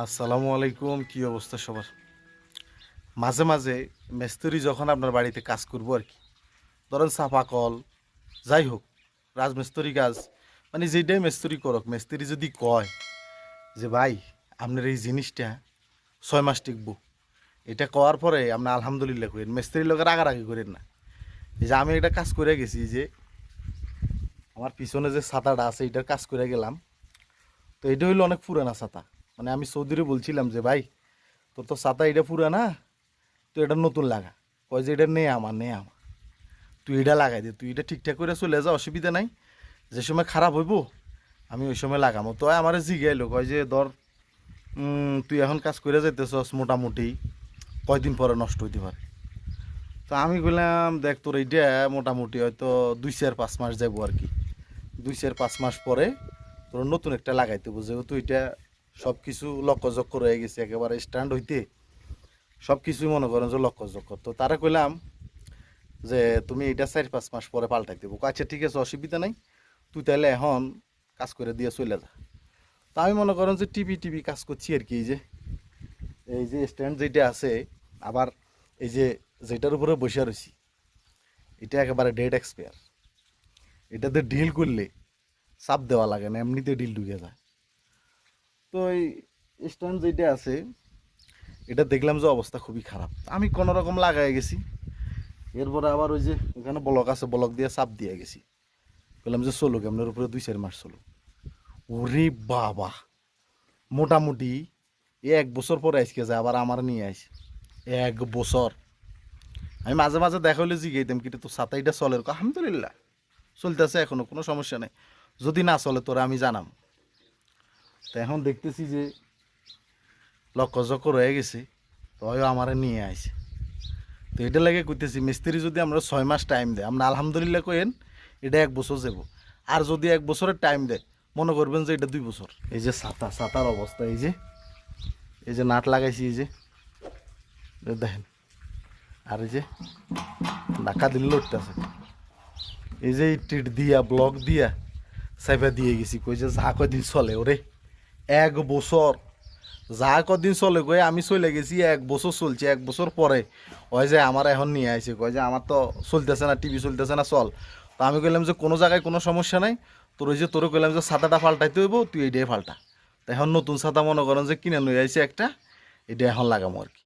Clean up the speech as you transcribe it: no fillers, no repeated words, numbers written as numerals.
আসসালামু আলাইকুম। কি অবস্থা সবার? মাঝে মাঝে মিস্ত্রি যখন আপনার বাড়িতে কাজ করবো আর কি, ধরেন চাপা কল, যাই হোক, রাজমিস্ত্রি কাজ, মানে যেটাই মিস্ত্রি করক, মিস্ত্রি যদি কয় যে ভাই আপনার এই জিনিসটা 6 মাস টিকবো, এটা করার পরে আপনি আলহামদুলিল্লাহ করেন, মিস্ত্রির লোকের রাগারাগি করেন না। এই যে আমি একটা কাজ করে গেছি, যে আমার পিছনে যে ছাতাটা আছে এটার কাজ করে গেলাম। তো এটা হইলো অনেক পুরানা ছাতা, মানে আমি সৌদিরে বলছিলাম যে ভাই তোর তো ছাতা এটা পুরানা, তুই এটা নতুন লাগা। কয় যে এটা নে আমার তুই এটা লাগাই দে, তুই এটা ঠিকঠাক করে চলে যা, অসুবিধা নাই, যে সময় খারাপ হইব আমি ওই সময় লাগামো। তো আমার জিগাইলো, কয় যে ধর তুই এখন কাজ করে যাইতেছস, মোটামুটি কয়দিন পরে নষ্ট হইতে পারে। তো আমি বললাম দেখ তোর এইটা মোটামুটি হয়তো 2-4-5 মাস যাবো আর কি, 2-4-5 মাস পরে তোর নতুন একটা লাগাইতে হবে, যেহেতু এটা সব কিছু লক্ষ্যচক্কর হয়ে গেছে, একেবারে স্ট্যান্ড হইতে সব কিছুই মনে করেন যে লক্ষ্যচক্কর। তো তারা কইলাম যে তুমি এটা 4-5 মাস পরে পাল্টাই দেবো। আচ্ছা ঠিক আছে, অসুবিধা নাই, তুই তাহলে এখন কাজ করে দিয়ে চলে যা। তা আমি মনে করেন যে টিভি টিভি কাজ করছি আর কি। এই যে স্ট্যান্ড যেটা আছে, আবার এই যে যেটার উপরে বসে রয়েছি, এটা একেবারে ডেট এক্সপায়ার। এটাতে ডিল করলে চাপ দেওয়া লাগে না, এমনিতে ডিল ঢুকে যায়। তো এই স্ট্যান্ড যেটা আছে এটা দেখলাম যে অবস্থা খুবই খারাপ, আমি কোনো রকম লাগাই গেছি। এরপরে আবার ওই যে এখানে ব্লক আছে, ব্লক দিয়ে চাপ দিয়ে গেছি, বললাম যে চলো আপনার উপরে 2-4 মাস চলো। ওরে বাবা, মোটামুটি 1 বছর পরে আজকে যায় আবার আমার নিয়ে আসে 1 বছর। আমি মাঝে মাঝে দেখা হলে জিগাইতাম কিন্তু তো সাতাইটা চলে, আলহামদুলিল্লাহ চলতেছে, এখনো কোনো সমস্যা নেই, যদি না চলে তোরা আমি জানাম। তো এখন দেখতেছি যে লক্ষ্যচক্কর হয়ে গেছে, তো আমার নিয়ে আসে। তো এটা লাগে কইতেছি, মিস্ত্রি যদি আমরা 6 মাস টাইম দেয়, আমরা আলহামদুলিল্লাহ কইেন এটা 1 বছর যাব। আর যদি 1 বছরের টাইম দেয়, মনে করবেন যে এটা 2 বছর। এই যে ছাতার অবস্থা, এই যে নাট লাগাইছি, এই যে দেখেন, আর এই যে ধাক্কা দিলে লড়তেছে, এই যে টিট দিয়া ব্লক দিয়া সাইফা দিয়ে গেছি, কই যে যা কদিন চলে ওরে 1 বছর, যা কদিন চলে কই আমি চলে গেছি 1 বছর চলছে। 1 বছর পরে ওই যে আমার এখন নিয়ে আসে, কয় যে আমার তো চলতেছে না, টিভি চলতেছে না, চল। তো আমি কইলাম যে কোনো জায়গায় কোনো সমস্যা নাই, তোর ওই যে তোর কইলাম যে ছাতাটা পাল্টাইতে হইব, তুই এইটাই পাল্টা। তো এখন নতুন ছাতা মনে করেন যে কিনে নিয়ে আইছে একটা, এটা এখন লাগামো আর কি।